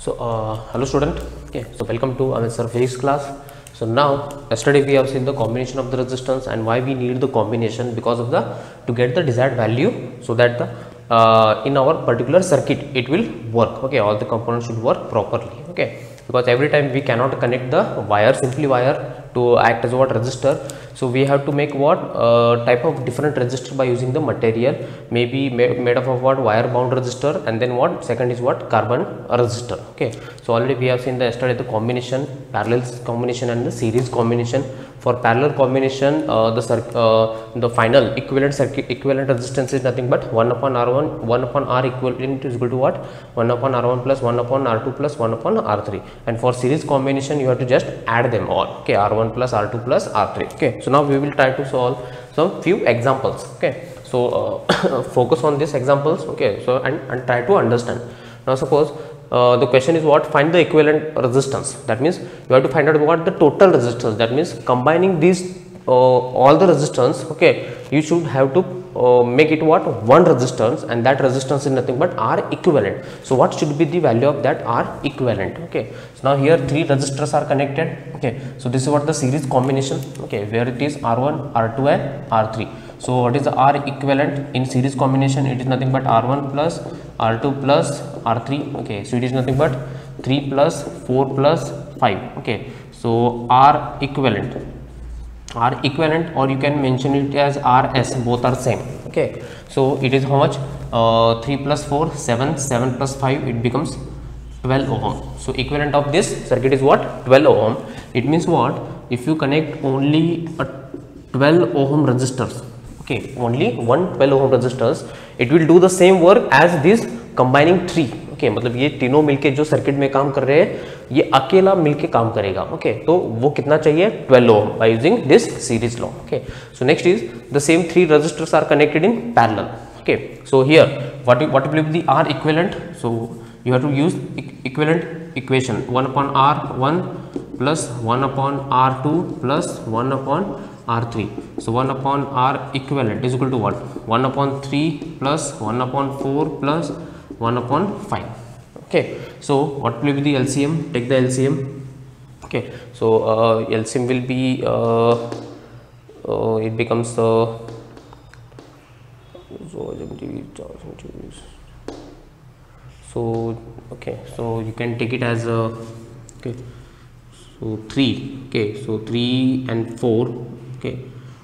Hello student. Okay, so welcome to our physics class. So now yesterday we have seen the combination of the resistance and why we need the combination because of the to get the desired value, so that the in our particular circuit it will work. Okay, all the components should work properly. Okay, because every time we cannot connect the wire, simply wire, to act as what resistor. So we have to make what type of different resistor by using the material, maybe made up of what wire bound resistor, and then what second is what carbon resistor. Okay, so already we have seen the yesterday the combination, parallel combination and the series combination. For parallel combination, the final equivalent circuit equivalent resistance is nothing but 1 upon R1, 1 upon R equivalent is equal to what 1 upon R1 plus 1 upon R2 plus 1 upon R3. And for series combination you have to just add them all. Okay, R1 plus R2 plus R3. Okay, so now we will try to solve some few examples. Okay, so focus on these examples. Okay, so and try to understand. Now suppose the question is what, find the equivalent resistance. That means you have to find out what the total resistance, that means combining these all the resistance. Okay, you should have to make it what one resistance, and that resistance is nothing but R equivalent. So what should be the value of that R equivalent? Okay, so now here three resistors are connected. Okay, so this is what the series combination. Okay, where it is R1, R2 and R3. So what is the R equivalent in series combination? It is nothing but R1 plus R2 plus R3. Okay, so it is nothing but 3 plus 4 plus 5. Okay, so R equivalent, or you can mention it as RS, both are same. Okay, so it is how much? 3 plus 4 7, 7 plus 5, it becomes 12 ohm. So equivalent of this circuit is what? 12 ohm. It means what, if you connect only a 12 ohm resistors, okay, only one 12 ohm resistors, it will do the same work as this combining three. Okay, मतलब ये तीनों मिलके जो circuit में काम कर रहे हैं, ये अकेला मिलके काम करेगा. ओके, तो वो कितना चाहिए? 12 ohm by using this series law. Okay, so next is the same three resistors are connected in parallel. Okay, so here what will be the R equivalent? So you have to use equivalent equation, 1 upon R1 plus 1 upon R2 plus 1 upon R3. So 1 upon R equivalent is equal to what? 1 upon 3 plus 1 upon 4 plus 1 upon 5. Okay, so what will be the LCM? Take the LCM. Okay, so LCM will be it becomes so okay, so you can take it as okay, so 3. Okay, so 3 and 4. Okay,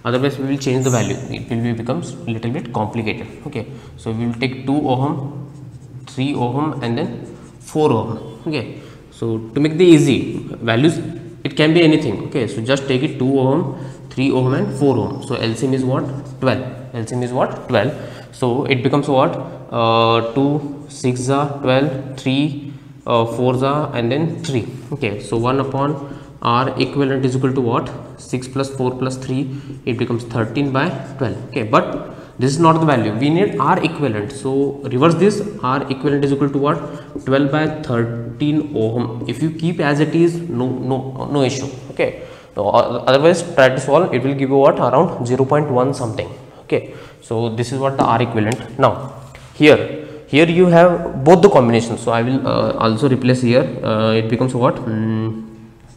otherwise we will change the value, it will be becomes little bit complicated. Okay, so we will take 2 ohm, 3 ohm and then 4 ohm. Okay, so to make the easy values, it can be anything. Okay, so just take it 2 ohm, 3 ohm and 4 ohm. So LCM is what? 12. LCM is what? 12. So it becomes what? 2 6 are 12, 3 4 are and then 3. Okay, so 1 upon R equivalent is equal to what? 6 plus 4 plus 3, it becomes 13 by 12. Okay, but this is not the value, we need R equivalent. So reverse this, R equivalent is equal to what? 12 by 13 ohm. If you keep as it is, no issue. Okay, so otherwise try to solve, it will give you what? Around 0.1 something. Okay, so this is what the R equivalent. Now here you have both the combinations, so I will also replace here, it becomes what?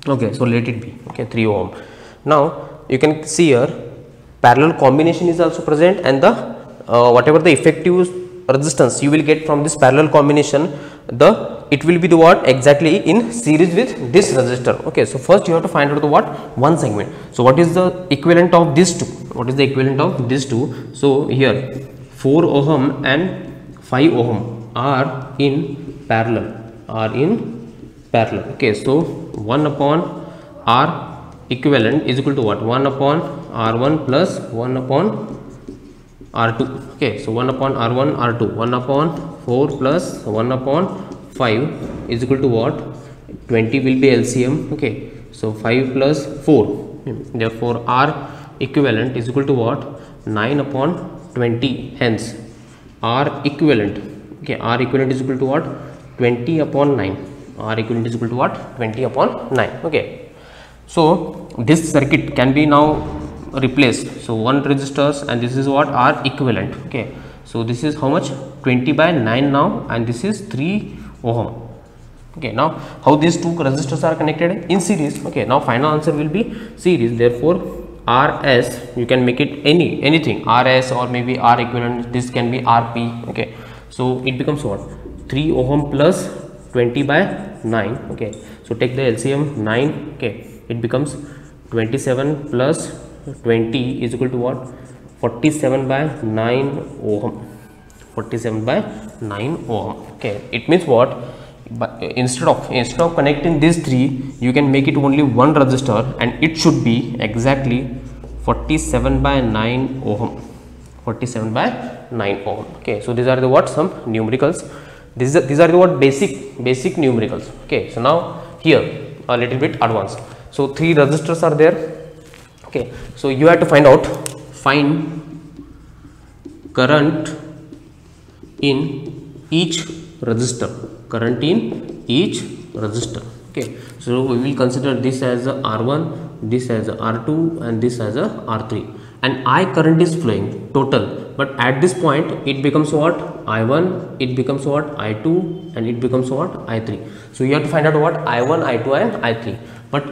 Okay, so let it be. Okay, 3 ohm. Now you can see here parallel combination is also present, and the whatever the effective resistance you will get from this parallel combination, it will be the what? Exactly in series with this resistor. Okay, so first you have to find out the what? One segment. So what is the equivalent of these two? What is the equivalent of these two? So here 4 ohm and 5 ohm are in parallel. Okay, so 1 upon R equivalent is equal to what? 1 upon R1 plus 1 upon R2. Okay, so 1 upon R1 R2, 1 upon 4 plus 1 upon 5 is equal to what? 20 will be LCM. Okay, so 5 plus 4, therefore R equivalent is equal to what? 9 upon 20. Hence R equivalent, okay, R equivalent is equal to what? 20 upon 9. R equivalent is equal to what? 20 upon 9. Okay, so this circuit can be now replaced. So one resistors, and this is what? R equivalent. Okay, so this is how much? 20 by 9 now, and this is 3 ohm. Okay, now how these two resistors are connected? In series. Okay, now final answer will be series. Therefore RS, you can make it anything, RS or maybe R equivalent, this can be RP. Okay, so it becomes what, 3 ohm plus 20 by 9. Okay, so take the LCM 9. Okay, it becomes 27 plus 20 is equal to what, 47 by 9 ohm. 47 by 9 ohm. Okay, it means what, but instead of connecting these three, you can make it only one resistor, and it should be exactly 47 by 9 ohm. 47 by 9 ohm. Okay, so these are the what, some numericals. These are the what, basic numericals. Okay, so now here a little bit advanced. So 3 resistors are there. Okay, so you have to find current in each resistor. Current in each resistor. Okay, so we will consider this as a R1, this as a R2, and this as a R3, and I current is flowing total, but at this point it becomes what, I1, it becomes what, I2, and it becomes what, I3. So you have to find out what, I1, I2 and I3. But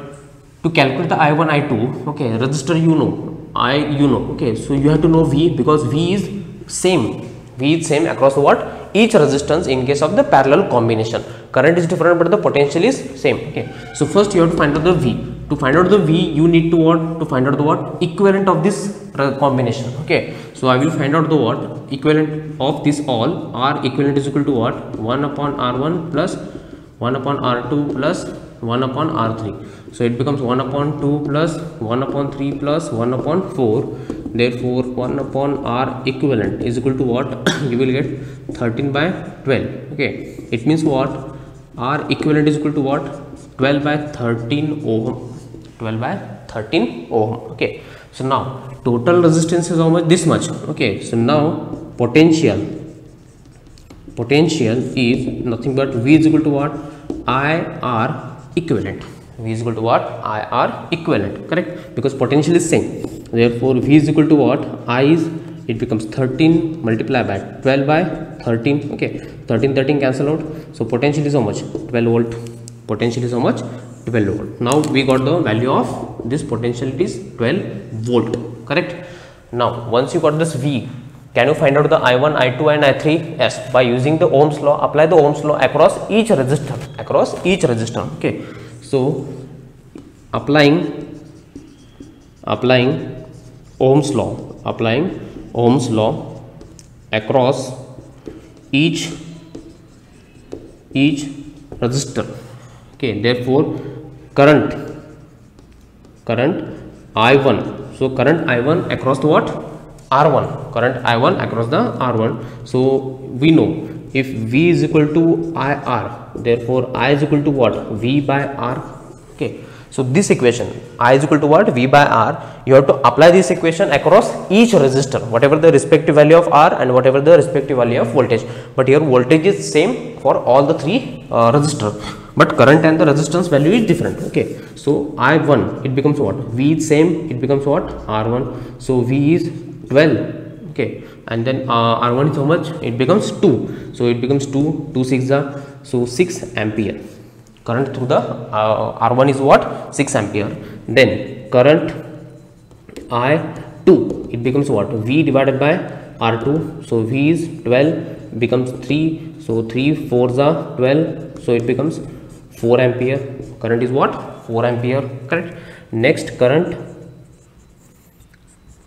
to calculate the I1, I2, okay, resistor you know, okay, so you have to know V, because V is same across the what, each resistance in case of the parallel combination. Current is different but the potential is same. Okay, so first you have to find out the V. To find out the V, you need to what, to find out the what, equivalent of this combination. Okay, so I will find out the what, equivalent of this all. R equivalent is equal to what, 1 upon R1 plus 1 upon R2 plus 1 upon R3. So it becomes 1 upon 2 plus 1 upon 3 plus 1 upon 4. Therefore 1 upon R equivalent is equal to what, you will get 13 by 12. Okay, it means what, R equivalent is equal to what, 12 by 13 ohm. 12 by 13 ohm. Okay, so now total resistance is how much, this much. Okay, so now potential is nothing but V is equal to what, IR equivalent. V is equal to what, IR equivalent, correct, because potential is same. Therefore V is equal to what, I is, it becomes 13 multiplied by 12 by 13. Okay, 13 cancel out, so potential is how much, 12 volt. Potential is how much, 12 volt. Now we got the value of this potential, it is 12 volt, correct. Now once you got this V, can you find out the I1, I2 and I3? Yes, by using the Ohm's law. Apply the Ohm's law across each resistor. Okay, so applying Ohm's law across each resistor. Okay, therefore current I1, so current I1 across the what, R1, current I1 across the R1. So we know if V is equal to IR, therefore I is equal to what, V by R. Okay, so this equation, I is equal to what, V by R, you have to apply this equation across each resistor, whatever the respective value of R and whatever the respective value of voltage. But here voltage is same for all the 3 resistors, but current and the resistance value is different. Okay, so I1, it becomes what, V is same, it becomes what, R1, so V is 12. Okay, and then R1 is how much, it becomes 2, so it becomes 2 6 are, so 6 ampere. Current through the R1 is what, 6 ampere. Then current I2, it becomes what, V divided by R2, so V is 12, becomes 3, so 3 4s are 12, so it becomes 4 ampere. Current is what, 4 ampere, correct. Next current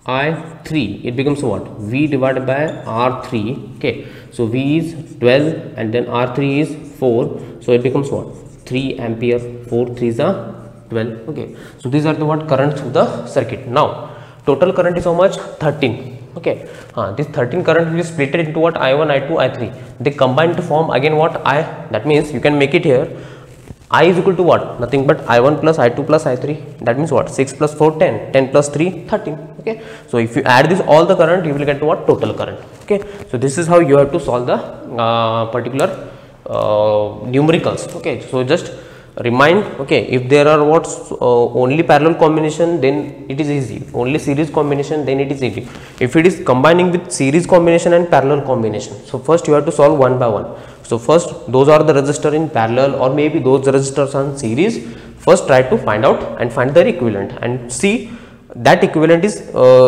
I3, it becomes what, V divided by R3. Okay, so V is 12 and then R3 is 4, so it becomes what, 3 ampere. 4 3s are 12. Okay, so these are the what, current through the circuit. Now total current is how much, 13. Okay, this 13 current will be split into what, I1, I2, I3. They combine to form again what, I. That means you can make it here, I is equal to what, nothing but I1 plus I2 plus I3. That means what, 6 plus 4 10, 10 plus 3 13. Okay, so if you add this all the current, you will get to what, total current. Okay, so this is how you have to solve the particular numericals. Okay, so just remind, okay, if there are only parallel combination, then it is easy. Only series combination, then it is easy. If it is combining with series combination and parallel combination, so first you have to solve one by one. So first those are the resistor in parallel, or maybe those resistors on series. First try to find out and find their equivalent, and see that equivalent is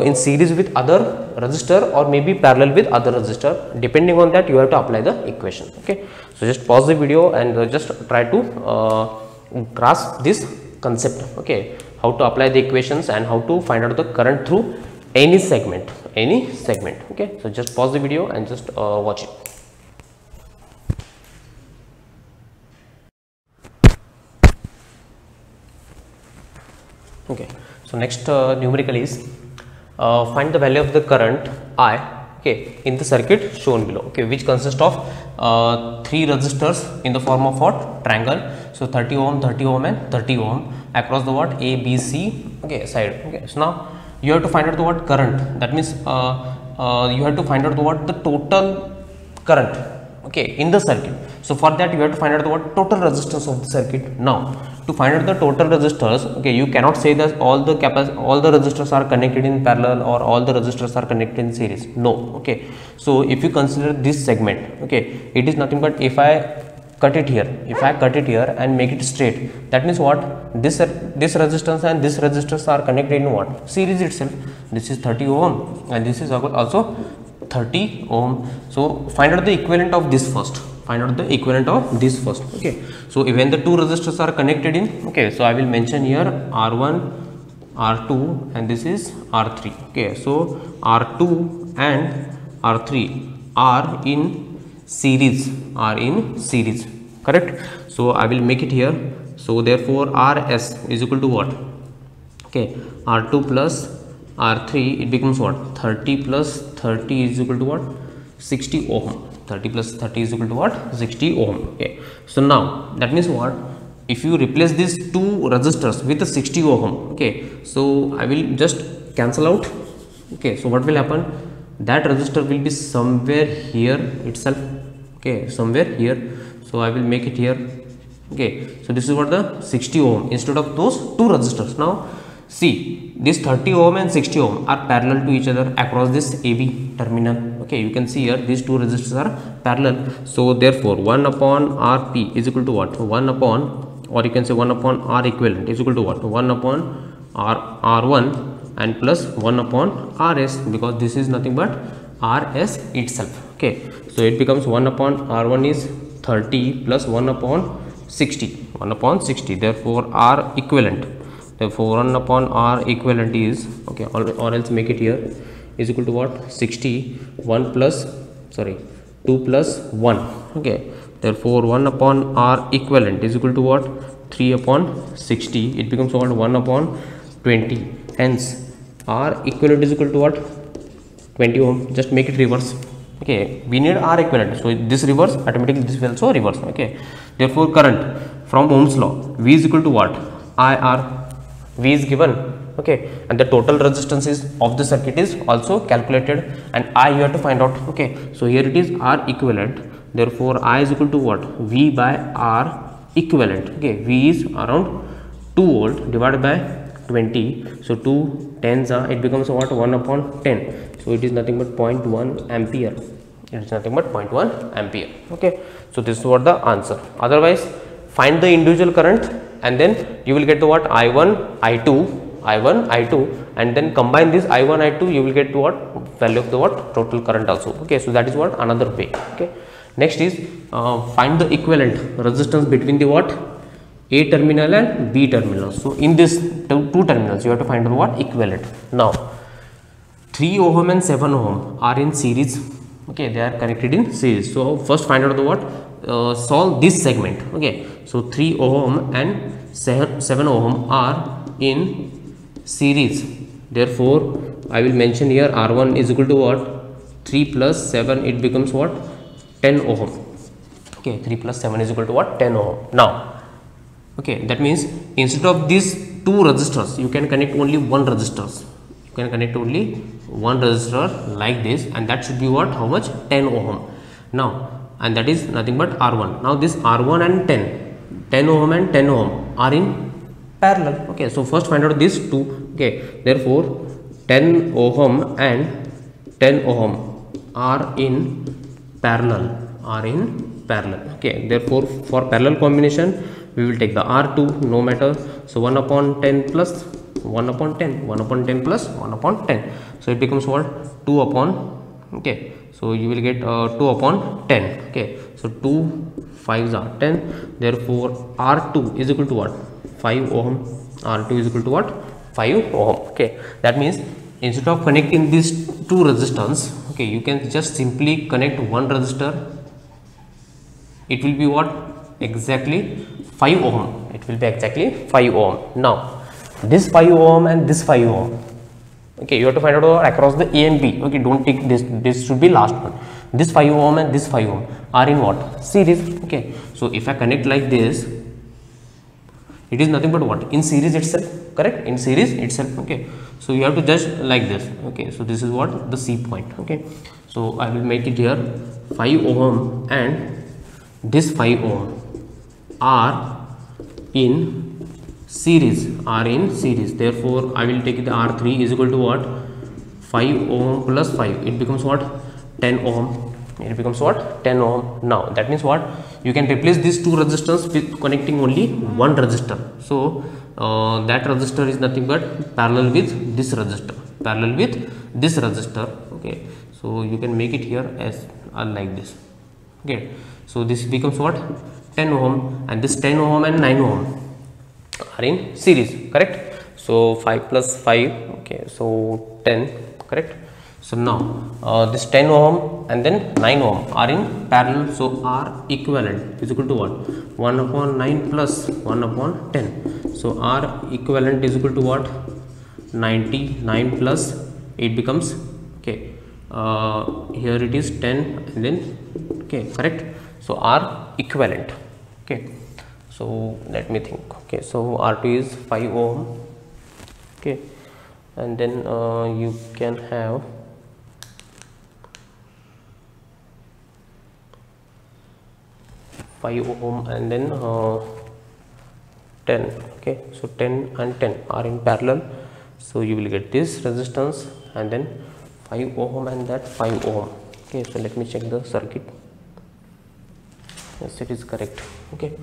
in series with other resistor or maybe parallel with other resistor. Depending on that, you have to apply the equation. Okay, so just pause the video and just try to grasp this concept. Okay, how to apply the equations and how to find out the current through any segment. Okay, so just pause the video and just watch it. Okay, so next numerical is find the value of the current I, okay, in the circuit shown below, okay, which consists of 3 resistors in the form of what? Triangle. So 30 ohm, 30 ohm and 30 ohm across the what? A, B, C, okay, side. Okay, so now you have to find out the what? Current. That means you have to find out the what? The total current, okay, in the circuit. So for that you have to find out the what? Total resistance of the circuit. Now to find out the total resistors, okay, you cannot say that all the resistors are connected in parallel or all the resistors are connected in series. No. Okay, so if you consider this segment, okay, it is nothing but if I cut it here, and make it straight, that means what? This resistance and this resistors are connected in what? Series itself. This is 30 ohm and this is also 30 ohm. So find out the equivalent of this first. Okay, so when the two resistors are connected in, okay, so I will mention here R1, R2 and this is R3. Okay, so R2 and R3 are in series, correct? So I will make it here. So therefore RS is equal to what? Okay, R2 plus R3, it becomes what? 30 plus 30 is equal to what? 60 ohm. 30 plus 30 is equal to what? 60 ohm. Okay, so now that means what? If you replace these two resistors with a 60 ohm, okay, so I will just cancel out. Okay, so what will happen? That resistor will be somewhere here itself. Okay, somewhere here. So I will make it here. Okay, so this is what the 60 ohm instead of those two resistors. Now see, this 30 ohm and 60 ohm are parallel to each other across this AB terminal. Okay, you can see here these two resistors are parallel. So therefore 1 upon Rp is equal to what? 1 upon, or you can say 1 upon R equivalent is equal to what? 1 upon R1 and plus 1 upon Rs, because this is nothing but Rs itself. Okay, so it becomes 1 upon R1 is 30 plus 1 upon 60. Therefore R equivalent. Therefore 1 upon R equivalent is, okay, or else make it here, is equal to what? 60. 2 plus 1. Okay, therefore 1 upon R equivalent is equal to what? 3 upon 60. It becomes what? 1 upon 20. Hence R equivalent is equal to what? 20 ohm. Just make it reverse. Okay, we need R equivalent, so this reverse, automatically this will also reverse. Okay, therefore current from Ohm's law, V is equal to what? IR. V is given, okay, and the total resistance is of the circuit is also calculated, and I you have to find out. Okay, so here it is R equivalent. Therefore I is equal to what? V by R equivalent. Okay, V is around 2 volt divided by 20. So 2 tens are, it becomes what? 1 upon 10. So it is nothing but 0.1 ampere. It is nothing but 0.1 ampere. Okay, so this is what the answer. Otherwise, find the individual current and then you will get the what? I1, I2, and then combine this I1, I2, you will get to what? Value of the what? Total current also. Okay, so that is what? Another way. Okay, next is find the equivalent resistance between the what? A terminal and B terminal. So in this two terminals, you have to find out what? Equivalent. Now 3 ohm and 7 ohm are in series. Okay, they are connected in series. So first find out the what? Solve this segment. Okay, so 3 ohm and 7 ohm are in series. Therefore I will mention here R1 is equal to what? 3 plus 7, it becomes what? 10 ohm. Okay, 3 plus 7 is equal to what? 10 ohm. Now, okay, that means instead of these two resistors, you can connect only one resistors. You can connect only one resistor like this, and that should be what? How much? 10 ohm. Now, and that is nothing but R1. Now this R1 and 10, 10 ohm and 10 ohm are in parallel. Okay, so first find out these two. Okay, therefore 10 ohm and 10 ohm are in parallel, okay. Therefore for parallel combination we will take the R2, no matter, so 1 upon 10 plus 1 upon 10, 1 upon 10 plus 1 upon 10, so it becomes what, 2 upon, okay, so you will get 2 upon 10. Okay, so 2 5s are 10, therefore R2 is equal to what, 5 ohm. R2 is equal to what, 5 ohm. Okay, that means instead of connecting these two resistors, okay, you can just simply connect one resistor. It will be what, exactly 5 ohm. It will be exactly 5 ohm. Now this 5 ohm and this 5 ohm, okay, you have to find out across the A and B. Okay, don't take this should be last one. This 5 ohm and this 5 ohm are in what, series. Okay, so if I connect like this, it is nothing but what, in series itself, correct, in series itself. Okay, so you have to just like this. Okay, so this is what the C point. Okay, so I will make it here 5 ohm and this 5 ohm are in series, therefore I will take the R3 is equal to what, 5 ohm plus 5, it becomes what, 10 ohm. It becomes what, 10 ohm. Now that means what, you can replace these two resistors with connecting only one resistor. So that resistor is nothing but parallel with this resistor, okay, so you can make it here as like this. Okay, so this becomes what, 10 ohm, and this 10 ohm and 9 ohm are in series, correct. So 5 plus 5, okay, so 10, correct. So now this 10 ohm and then 9 ohm are in parallel, so R equivalent is equal to what, 1 upon 9 plus 1 upon 10, so R equivalent is equal to what, 99 plus 8 becomes, okay, here it is 10 and then, okay, correct. So R equivalent, okay, so let me think. Okay, so R2 is 5 ohm, okay, and then you can have 5 ohm and then 10. Okay, so 10 and 10 are in parallel, so you will get this resistance and then 5 ohm and that 5 ohm. Okay, so let me check the circuit. Yes, it is correct. Okay,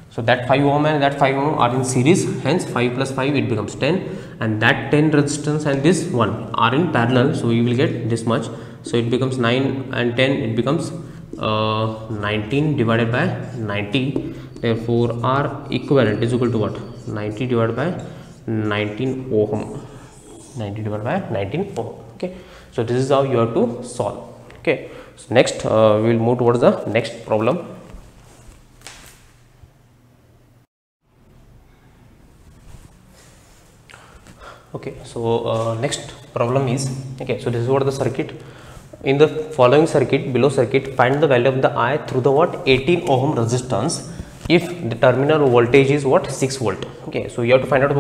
so that 5 ohm and that 5 ohm are in series, hence 5 plus 5 it becomes 10, and that 10 resistance and this one are in parallel, so you will get this much, so it becomes 9 and 10, it becomes 19 divided by 90, therefore R equivalent is equal to what, 90 divided by 19 ohm, 90 divided by 19 ohm. Okay, so this is how you have to solve. Okay, so next we will move towards the next problem. Okay, so next problem is, okay, so this is what the circuit. In the following circuit, below circuit, find the value of the I through the what, 18 ohm resistance if the terminal voltage is what, 6 volt. Okay, so you have to find out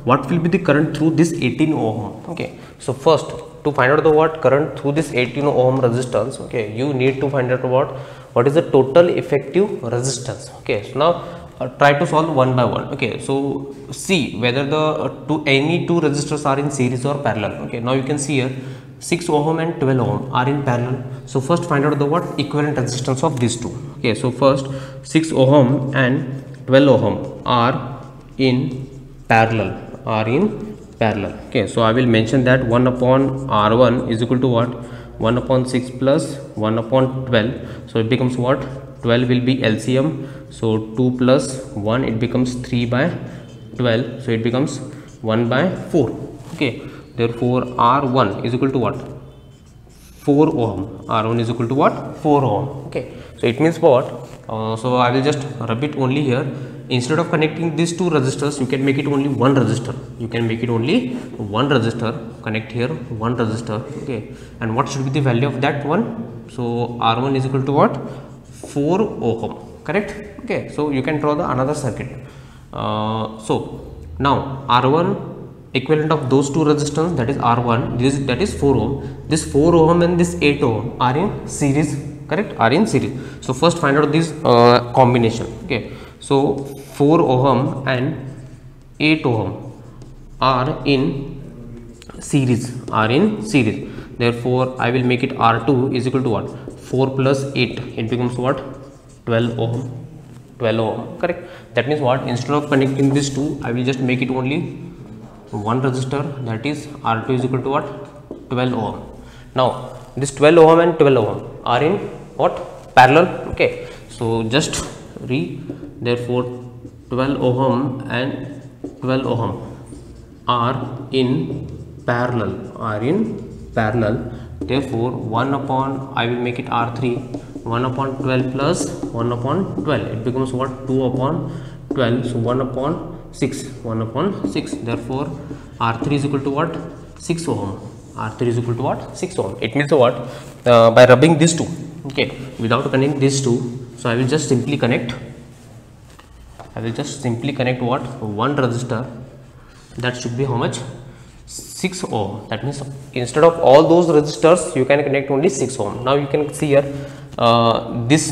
what will be the current through this 18 ohm. Okay, so first to find out the what current through this 18 ohm resistance, okay, you need to find out what is the total effective resistance. Okay, so now try to solve one by one. Okay, so see whether the any two resistors are in series or parallel. Okay, now you can see here 6 ohm and 12 ohm are in parallel, so first find out the what equivalent resistance of these two. Okay, so first 6 ohm and 12 ohm are in parallel, okay, so I will mention that 1 upon R1 is equal to what, 1 upon 6 plus 1 upon 12, so it becomes what, 12 will be LCM, so 2 plus 1 it becomes 3 by 12, so it becomes 1 by 4. Okay, therefore R1 is equal to what, 4 ohm. R1 is equal to what, 4 ohm. Okay, so it means what, so I will just rub it only here. Instead of connecting these two resistors, you can make it only one resistor. Connect here one resistor. Okay, and what should be the value of that one? So R1 is equal to what, 4 ohm, correct. Okay, so you can draw the another circuit. So now R1 equivalent of those two resistors, that is R1, that is 4 ohm. This 4 ohm and this 8 ohm are in series, correct, are in series. So first find out this combination. Okay, So 4 ohm and 8 ohm are in series, therefore I will make it R2 is equal to what, 4 plus 8, it becomes what, 12 ohm, correct. That means what, instead of connecting these two, I will just make it only one resistor, that is R2 is equal to what, 12 ohm. Now this 12 ohm and 12 ohm are in what, parallel. Okay, so just therefore 12 ohm and 12 ohm are in parallel, therefore 1 upon, I will make it R3, 1 upon 12 plus 1 upon 12, it becomes what, 2 upon 12, so 1 upon 6, therefore R3 is equal to what, 6 ohm, R3 is equal to what, 6 ohm. It means what, by rubbing these two, okay, without connecting these two, so I will just simply connect what, one resistor, that should be how much, 6 ohm. That means instead of all those resistors you can connect only 6 ohm. Now you can see here, this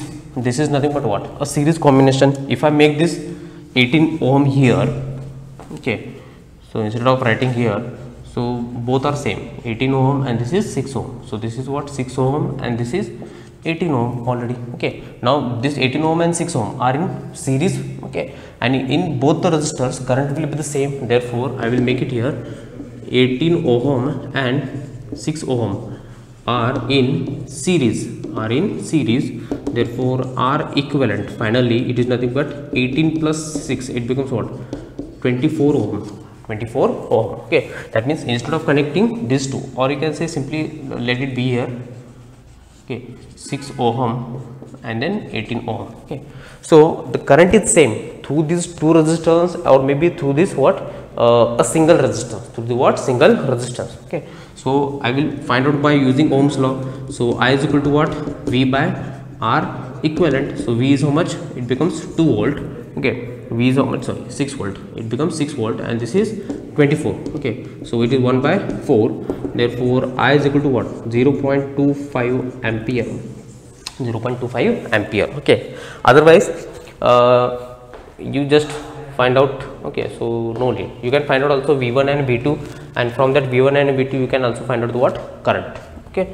is nothing but what, a series combination. If I make this 18 ohm here, okay, so instead of writing here, so both are same, 18 ohm and this is 6 ohm, so this is what, 6 ohm and this is 18 ohm already. Okay, now this 18 ohm and 6 ohm are in series, okay, and in both the resistors current will be the same, therefore I will make it here 18 ohm and 6 ohm are in series, therefore R equivalent, finally it is nothing but 18 plus 6, it becomes what, 24 ohm. Okay, that means instead of connecting these two, or you can say simply let it be here, okay, 6 ohm and then 18 ohm. Okay, so the current is same through these two resistors, or maybe through this what, a single resistance, okay. So I will find out by using Ohm's law. So I is equal to what, V by R equivalent. So V is how much, it becomes 2 volt, okay, V is how much, sorry, 6 volt, it becomes 6 volt, and this is 24, okay, so it is 1 by 4, therefore I is equal to what, 0.25 ampere, okay. Otherwise you just find out, okay, so no need, you can find out also V1 and V2, and from that V1 and V2 you can also find out the what, current, okay.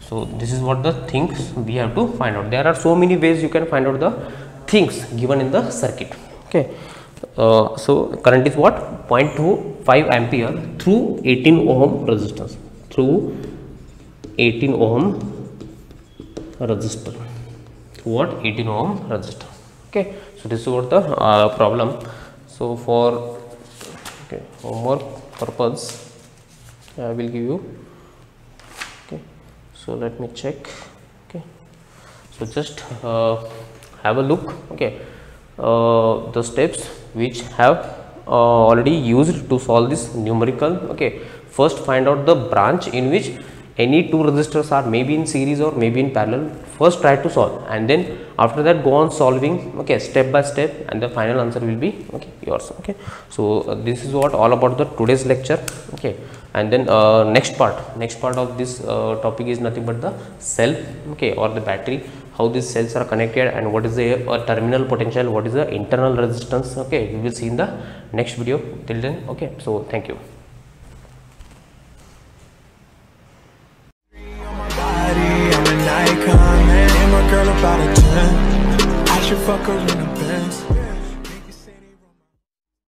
So this is what the things we have to find out. There are so many ways you can find out the things given in the circuit, okay. So current is what, 0.25 ampere through 18 ohm resistance, through 18 ohm resistor, what, 18 ohm resistor, okay. So this is what the problem. So for, okay, homework purpose I will give you, okay, so let me check, okay, so just have a look, okay, the steps which have already used to solve this numerical, okay. First find out the branch in which any two resistors are maybe in series or maybe in parallel. First try to solve, and then after that go on solving, okay, step by step, and the final answer will be, okay, yours, okay. So this is what all about the today's lecture, okay. And then next part of this topic is nothing but the cell, okay, or the battery, how these cells are connected, and what is the terminal potential, what is the internal resistance, okay. We will see in the next video. Till then, okay, so thank you. Icon, man, and my girl about a 10. I should fuck her in the Benz.